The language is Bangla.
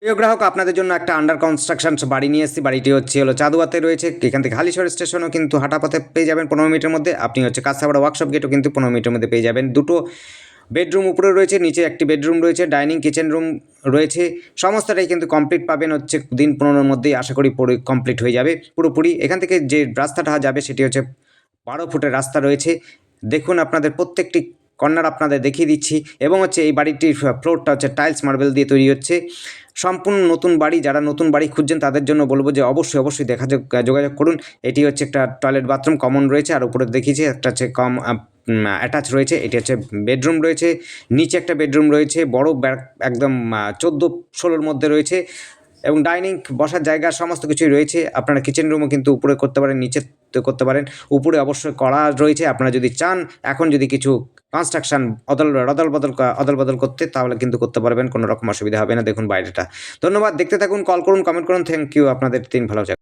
প্রিয় গ্রাহক, আপনাদের জন্য একটা আন্ডার কনস্ট্রাকশন বাড়ি নিয়ে এসেছি। বাড়িটি হলো চাঁদুয়াতে রয়েছে। এখান থেকে হালিশহর স্টেশনও কিন্তু হাঁটা পথে পেয়ে যাবেন 15 মিনিটের মধ্যে। আপনি কাঁচরাপাড়া ওয়ার্কশপ গেটও কিন্তু 15 মিনিটের মধ্যে পেয়ে যাবেন। দুটো বেডরুম উপরে রয়েছে, নিচে একটি বেডরুম রয়েছে, ডাইনিং কিচেন রুম রয়েছে। সমস্তটাই কিন্তু কমপ্লিট পাবেন দিন 15-র মধ্যেই আশা করি কমপ্লিট হয়ে যাবে পুরোপুরি। এখান থেকে যে রাস্তাটা যাবে সেটি 12 ফুটের রাস্তা রয়েছে। দেখুন, আপনাদের প্রত্যেকটি কর্নার আপনাদের দেখিয়ে দিচ্ছি। এবং এই বাড়িটির ফ্লোরটা টাইলস মার্বেল দিয়ে তৈরি হচ্ছে। সম্পূর্ণ নতুন বাড়ি। যারা নতুন বাড়ি খুঁজছেন তাদের জন্য বলবো যে অবশ্যই যোগাযোগ করুন। এটি একটা টয়লেট বাথরুম কমন রয়েছে, আর উপরে দেখিয়েছি একটা অ্যাটাচ রয়েছে। এটি বেডরুম রয়েছে, নিচে একটা বেডরুম রয়েছে, বড় একদম 14-16-র মধ্যে রয়েছে। এবং ডাইনিং বসার জায়গা সমস্ত কিছুই রয়েছে। আপনারা কিচেন রুমও কিন্তু উপরে করতে পারেন, নিচে করতে পারেন। উপরে অবশ্যই করা রয়েছে। আপনারা যদি চান এখন যদি কিছু কনস্ট্রাকশন অদল বদল করতে, তাহলে কিন্তু করতে পারবেন, কোনো রকম অসুবিধা হবে না। দেখুন বাইরেটা। ধন্যবাদ, দেখতে থাকুন, কল করুন, কমেন্ট করুন। Thank you. আপনাদের দিন ভালো যাক।